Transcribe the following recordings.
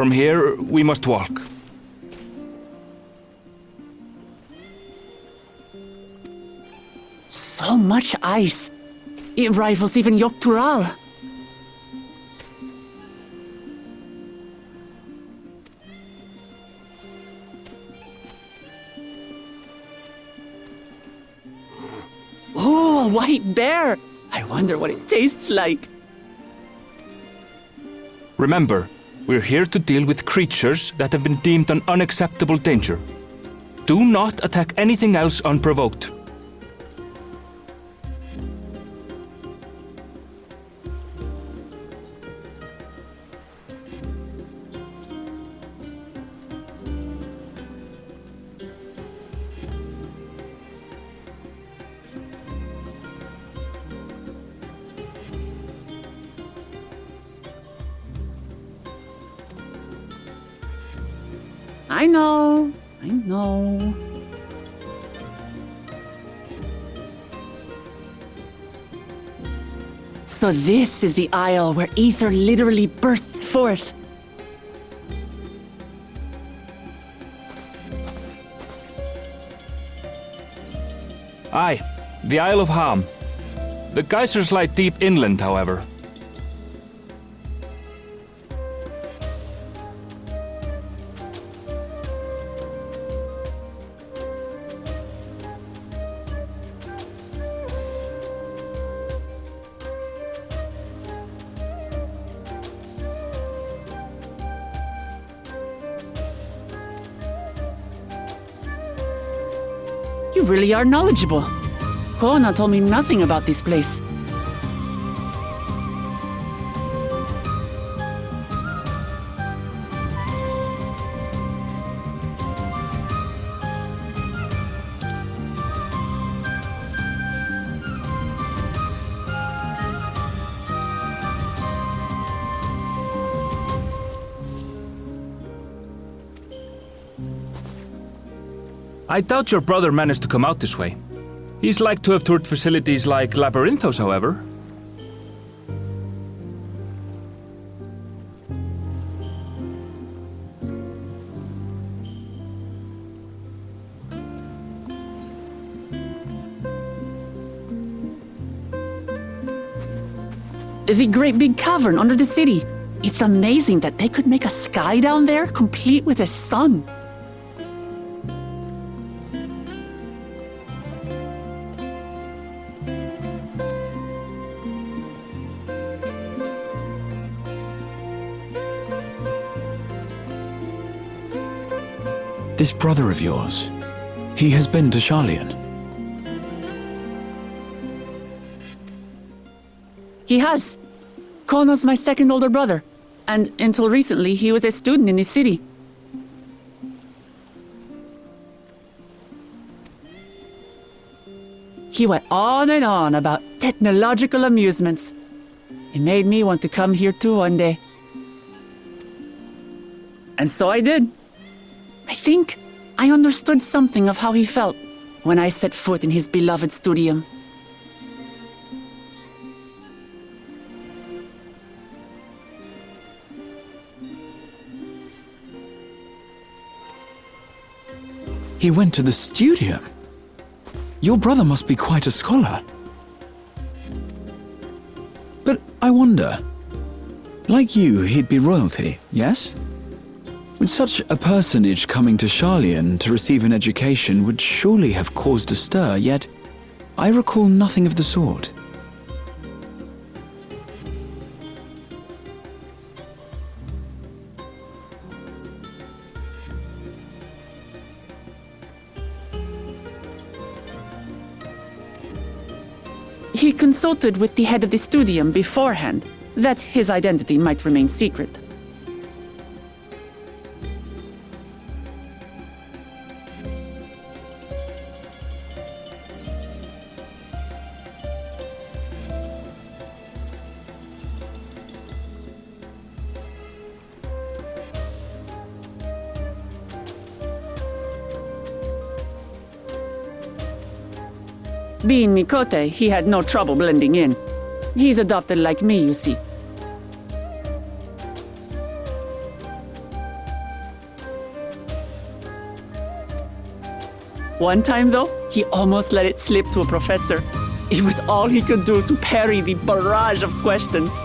From here, we must walk. So much ice. It rivals even Yogg-Tural. Oh, a white bear! I wonder what it tastes like. Remember, we're here to deal with creatures that have been deemed an unacceptable danger. Do not attack anything else unprovoked. I know. So this is the isle where ether literally bursts forth. Aye, the Isle of Ham. The geysers lie deep inland, however. You really are knowledgeable. Kona told me nothing about this place. I doubt your brother managed to come out this way. He's like to have toured facilities like Labyrinthos, however. The great big cavern under the city. It's amazing that they could make a sky down there complete with a sun. This brother of yours, he has been to Sharlayan. He has. Kona's my second older brother, and until recently he was a student in this city. He went on and on about technological amusements. It made me want to come here too one day. And so I did. I think I understood something of how he felt when I set foot in his beloved studium. He went to the studium? Your brother must be quite a scholar. But I wonder, like you, he'd be royalty, yes? With such a personage coming to Sharlayan to receive an education would surely have caused a stir, yet I recall nothing of the sort. He consulted with the head of the studium beforehand, that his identity might remain secret. Being Mikote, he had no trouble blending in. He's adopted like me, you see. One time, though, he almost let it slip to a professor. It was all he could do to parry the barrage of questions.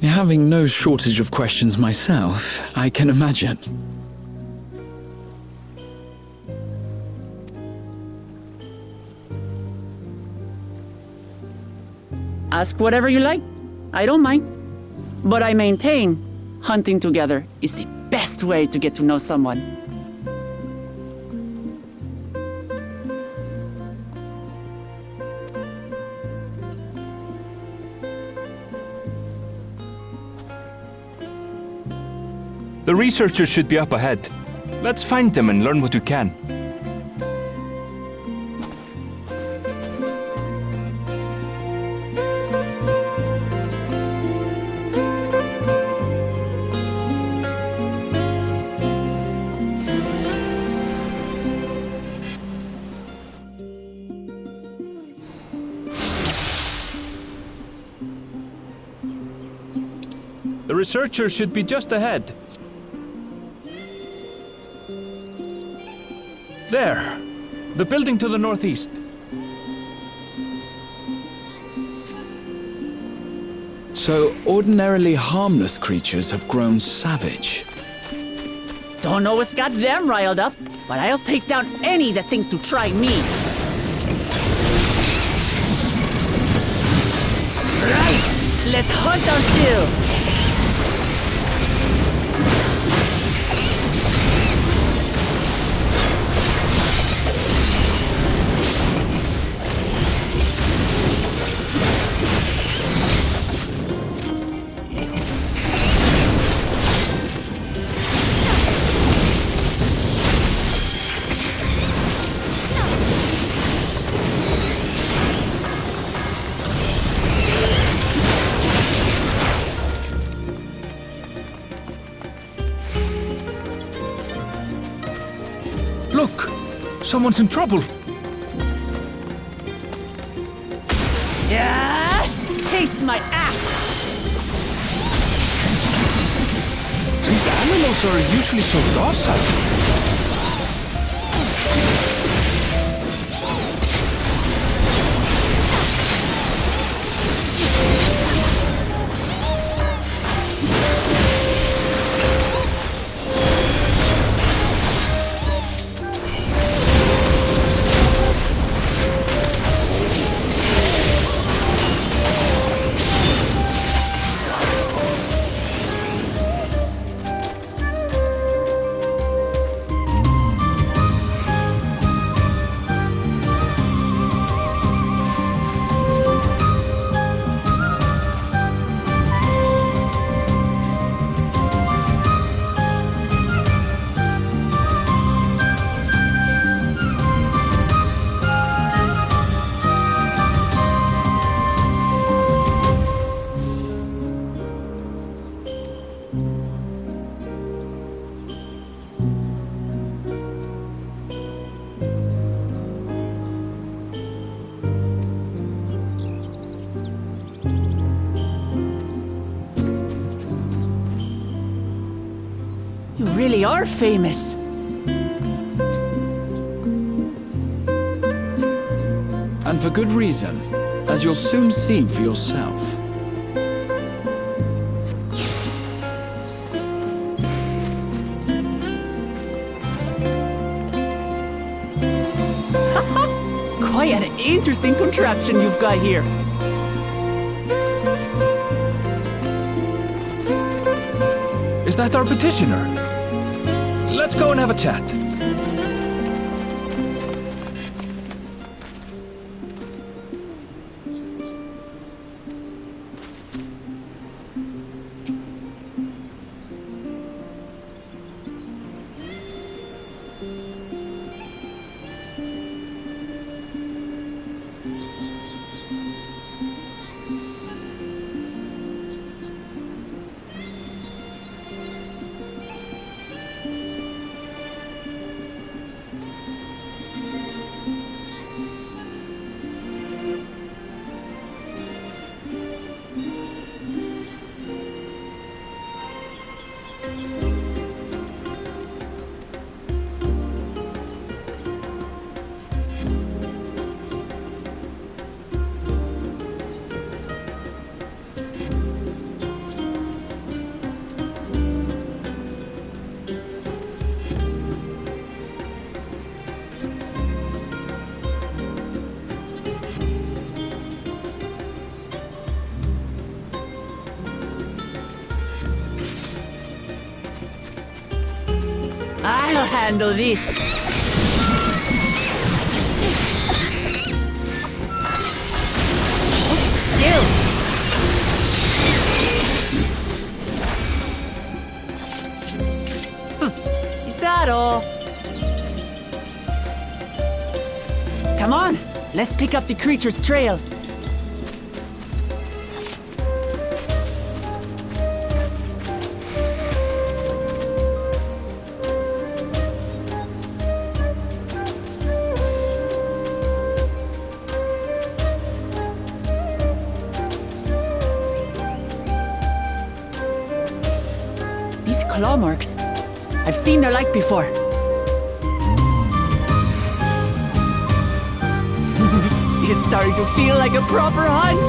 Having no shortage of questions myself, I can imagine. Ask whatever you like. I don't mind. But I maintain hunting together is the best way to get to know someone. The researchers should be up ahead. Let's find them and learn what we can. The researchers should be just ahead. There! The building to the northeast. So, ordinarily harmless creatures have grown savage. Don't know what's got them riled up, but I'll take down any that thinks to try me. Right! Let's hunt our fill! Look! Someone's in trouble! Yeah! Taste my axe! These animals are usually so docile. You really are famous. And for good reason, as you'll soon see for yourself. Quite an interesting contraption you've got here. Is that our petitioner? Let's go and have a chat. handle this. Hold still. Is that all? Come on, let's pick up the creature's trail. These claw marks, I've seen their like before. It's starting to feel like a proper hunt.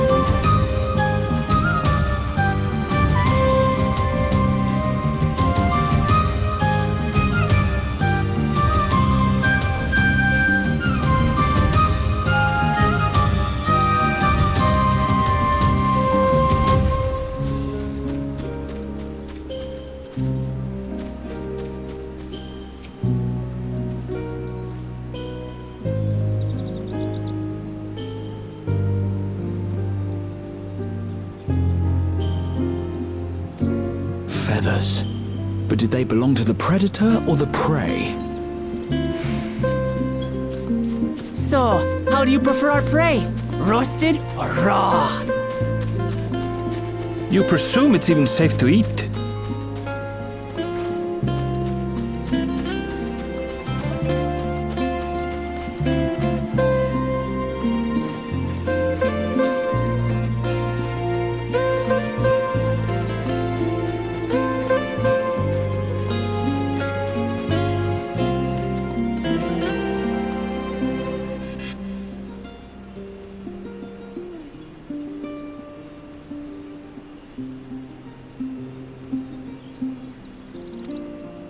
Feathers. But did they belong to the predator or the prey? So, how do you prefer our prey? Roasted or raw? You presume it's even safe to eat?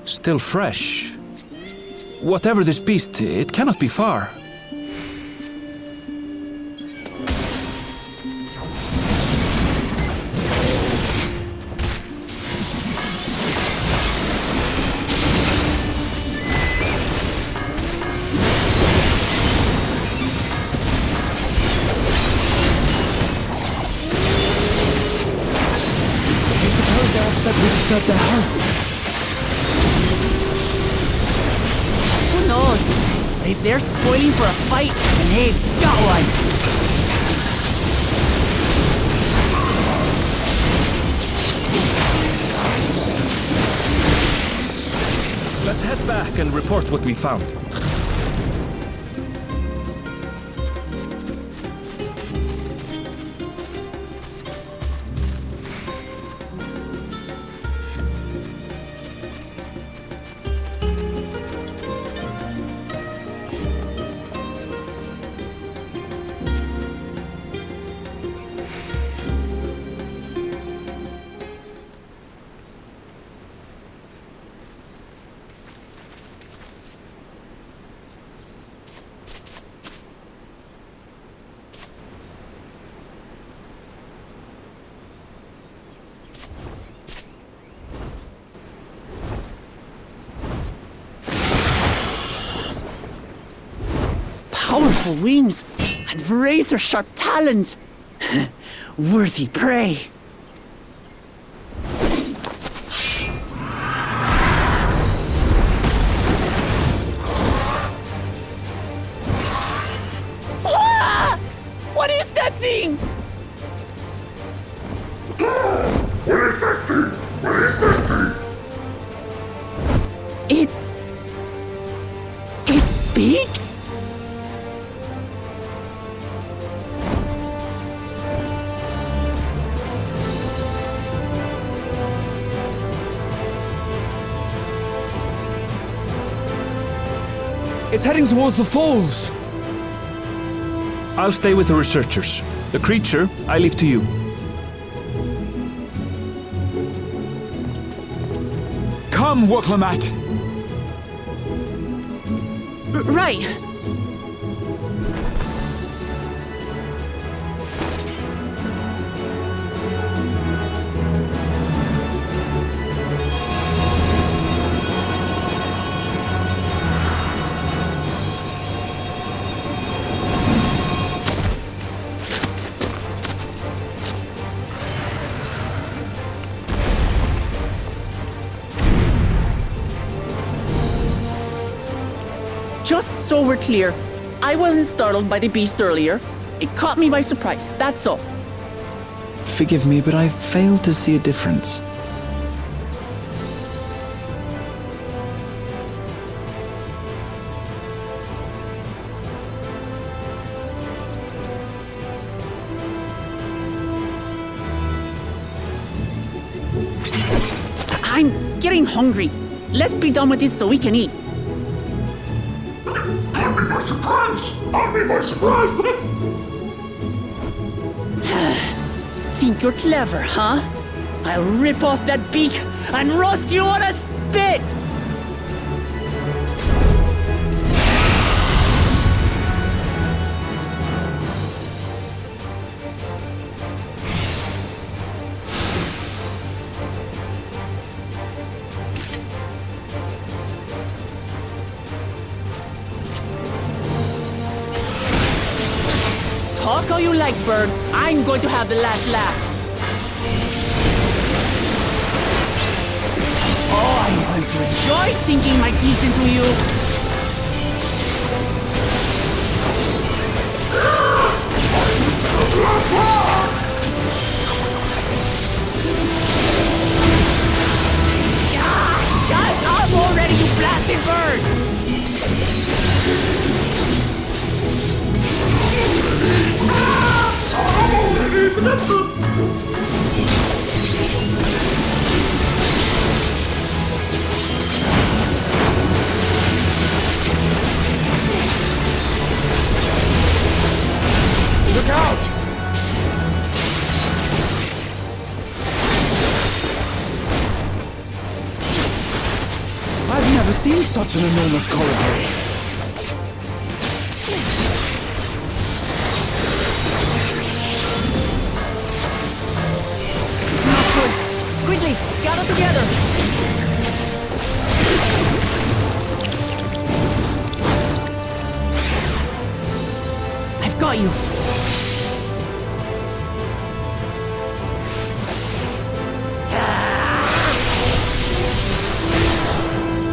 Still fresh. Whatever this beast, it cannot be far. I suppose they're upset we disturbed their home. Who knows? But if they're spoiling for a fight, then they've got one. Let's head back and report what we found. Powerful wings and razor-sharp talons. Worthy prey. Ah! What is that thing? What is that thing? What is that thing? It speaks? It's heading towards the falls. I'll stay with the researchers. The creature, I leave to you. Come, Woklamat. Right. Just so we're clear, I wasn't startled by the beast earlier. It caught me by surprise, that's all. Forgive me, but I fail to see a difference. I'm getting hungry. Let's be done with this so we can eat. Caught me by surprise! Caught me by surprise! Think you're clever, huh? I'll rip off that beak and roast you on a spit! Talk all you like, bird. I'm going to have the last laugh. Oh, I'm going to enjoy sinking my teeth into you. Ah, shut up already, you blasted bird! Look out! I've never seen such an enormous colibri. Not good. Quickly, gather together. I've got you.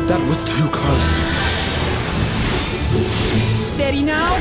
That was too close. Steady now.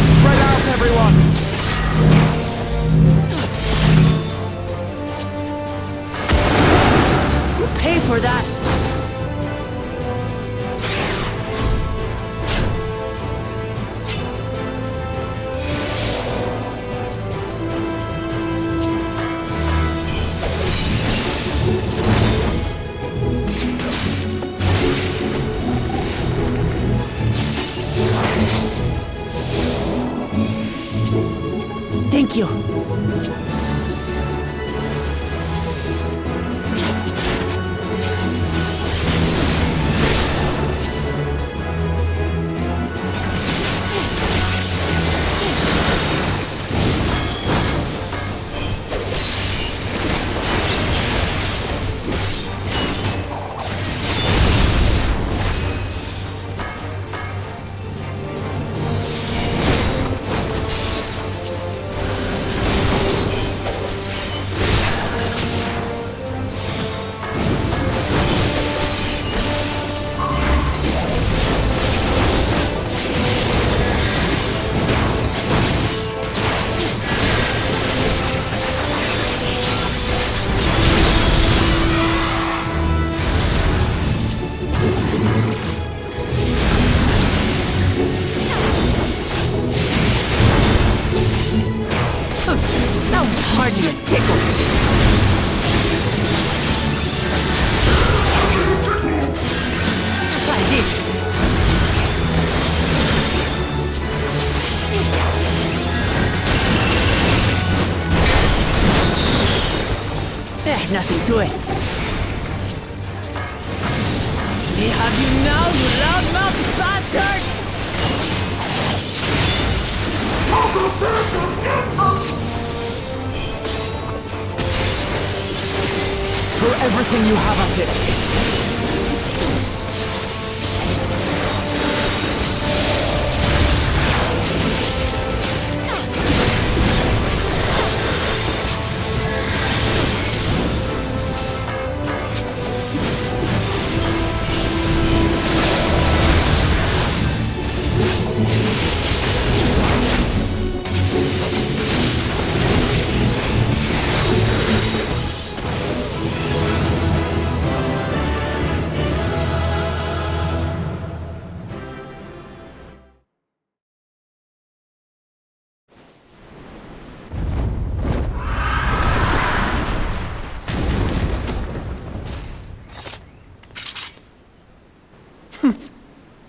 Spread out, everyone! You pay for that. Thank you. Nothing to it. They have you now, you loudmouth bastard! Throw everything you have at it.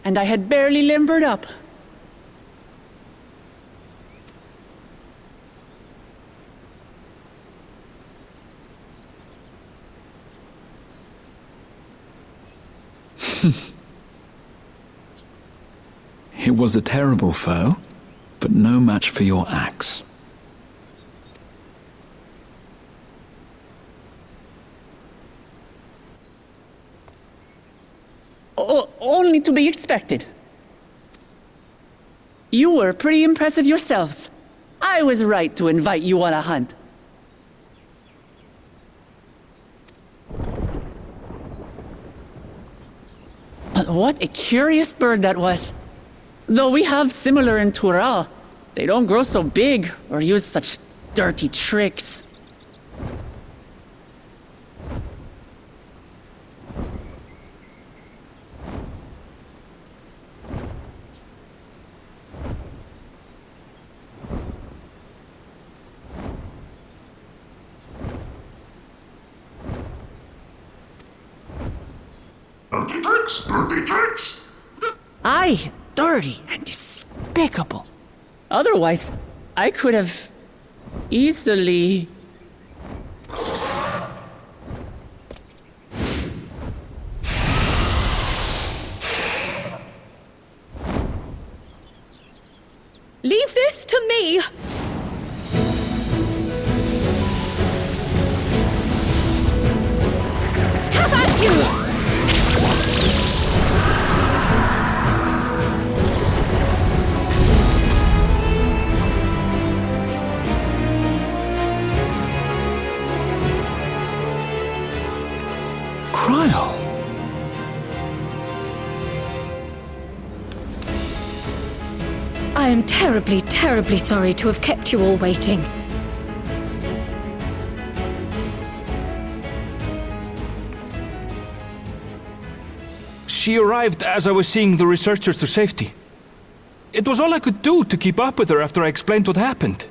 And I had barely limbered up. It was a terrible foe, but no match for your axe. Only to be expected. You were pretty impressive yourselves. I was right to invite you on a hunt. But what a curious bird that was. Though we have similar in Tural, they don't grow so big or use such dirty tricks. Dirty tricks! Aye, dirty and despicable. Otherwise, I could have easily... Leave this to me! Have at you! Cryle! I am terribly, terribly sorry to have kept you all waiting. She arrived as I was seeing the researchers to safety. It was all I could do to keep up with her after I explained what happened.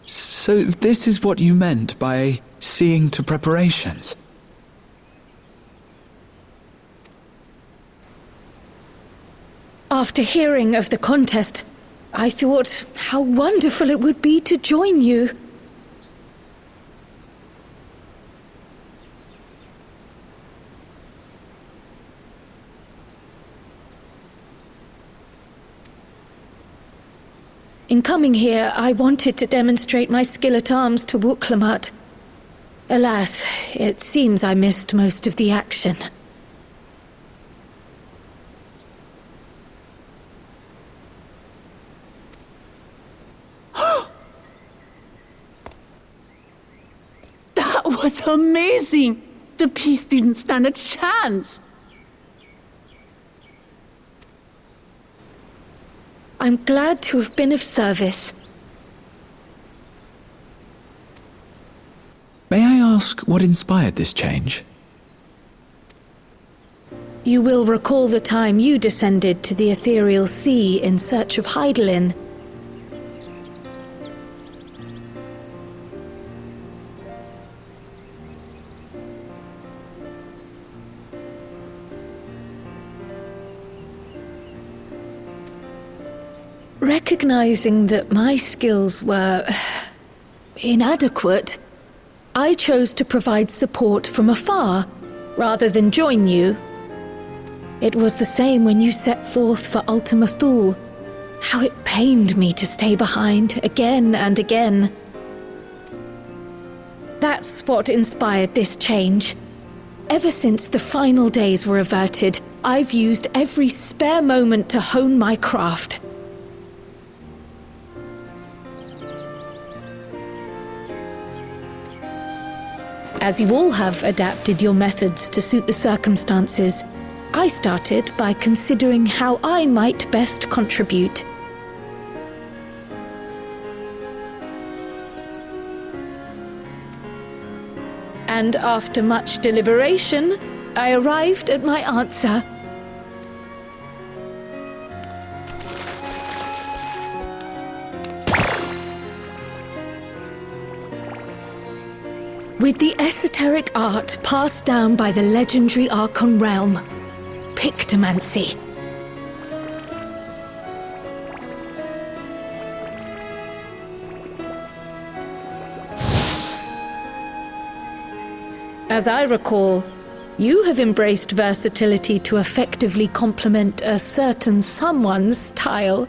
So this is what you meant by seeing to preparations? After hearing of the contest, I thought how wonderful it would be to join you. In coming here, I wanted to demonstrate my skill at arms to Wuklamut. Alas, it seems I missed most of the action. That was amazing! The piece didn't stand a chance! I'm glad to have been of service. May I ask what inspired this change? You will recall the time you descended to the ethereal sea in search of Heidelin. Recognizing that my skills were inadequate, I chose to provide support from afar rather than join you. It was the same when you set forth for Ultima Thule. How it pained me to stay behind again and again. That's what inspired this change. Ever since the final days were averted, I've used every spare moment to hone my craft. As you all have adapted your methods to suit the circumstances, I started by considering how I might best contribute. And after much deliberation, I arrived at my answer. With the esoteric art passed down by the legendary Archon realm, Pictomancy. As I recall, you have embraced versatility to effectively complement a certain someone's style.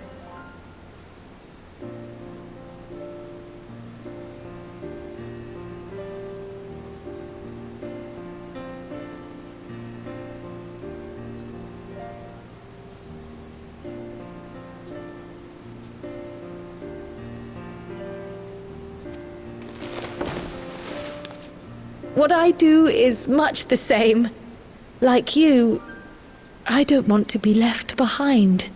What I do is much the same. Like you, I don't want to be left behind.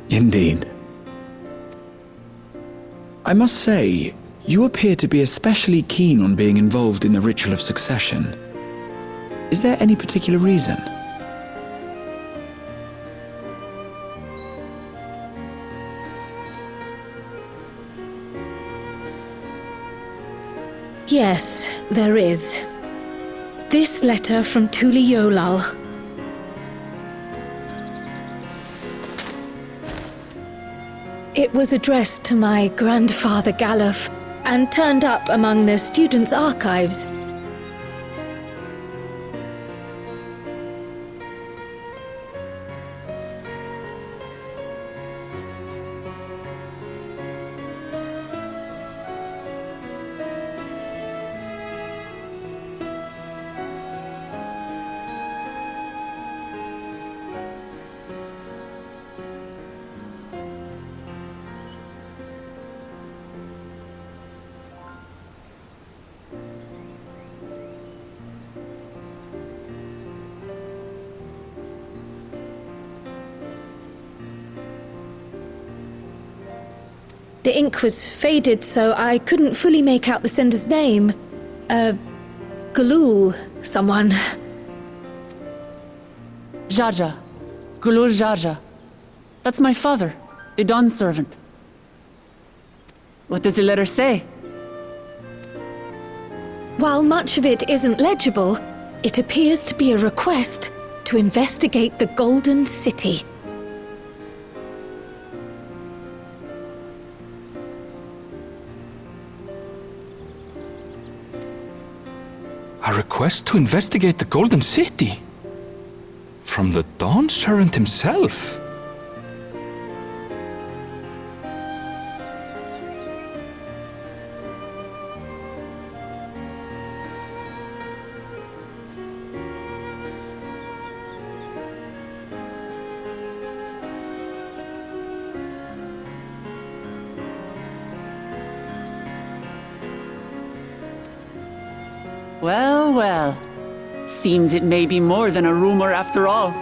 Indeed. I must say, you appear to be especially keen on being involved in the ritual of succession. Is there any particular reason? Yes, there is. This letter from Tuli Yolal. It was addressed to my grandfather Galuf, and turned up among the students' archives. The ink was faded, so I couldn't fully make out the sender's name. Galul, someone. Jaja. Gulul Jaja. That's my father, the Dawn servant. What does the letter say? While much of it isn't legible, it appears to be a request to investigate the Golden City. A request to investigate the Golden City? From the Dawn Servant himself? Well, well. Seems it may be more than a rumor after all.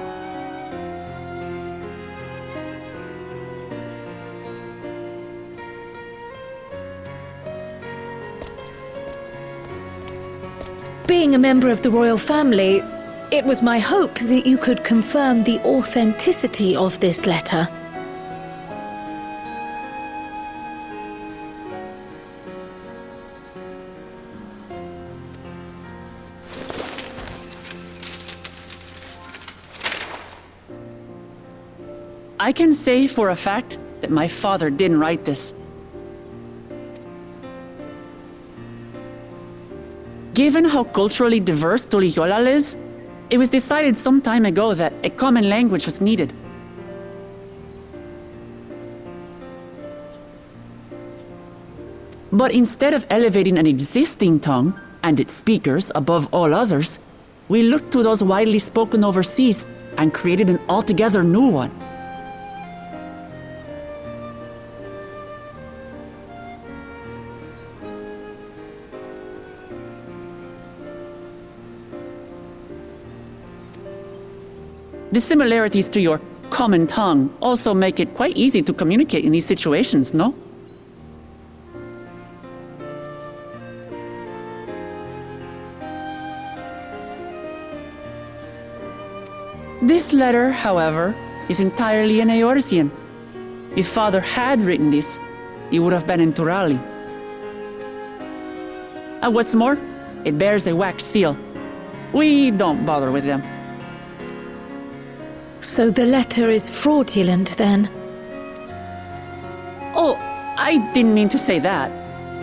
Being a member of the royal family, It was my hope that you could confirm the authenticity of this letter. I can say for a fact that my father didn't write this. Given how culturally diverse Tuliyollal is, it was decided some time ago that a common language was needed. But instead of elevating an existing tongue and its speakers above all others, we looked to those widely spoken overseas and created an altogether new one. The similarities to your common tongue also make it quite easy to communicate in these situations, no? This letter, however, is entirely in Eorzean. If Father had written this, it would have been in Turali. And what's more, it bears a wax seal. We don't bother with them. So the letter is fraudulent, then? Oh, I didn't mean to say that.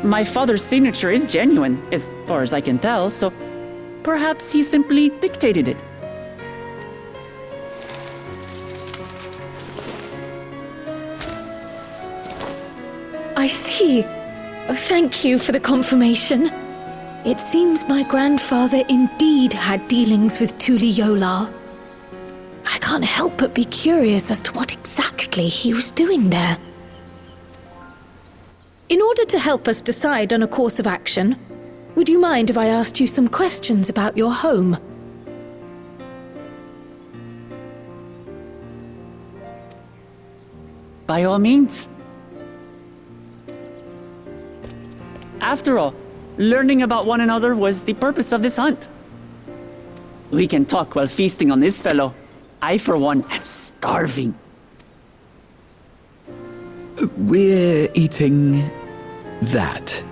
My father's signature is genuine, as far as I can tell, so perhaps he simply dictated it. I see. Oh, thank you for the confirmation. It seems my grandfather indeed had dealings with Tuliyollal. I can't help but be curious as to what exactly he was doing there. In order to help us decide on a course of action, would you mind if I asked you some questions about your home? By all means. After all, learning about one another was the purpose of this hunt. We can talk while feasting on this fellow. I, for one, am starving. We're eating that.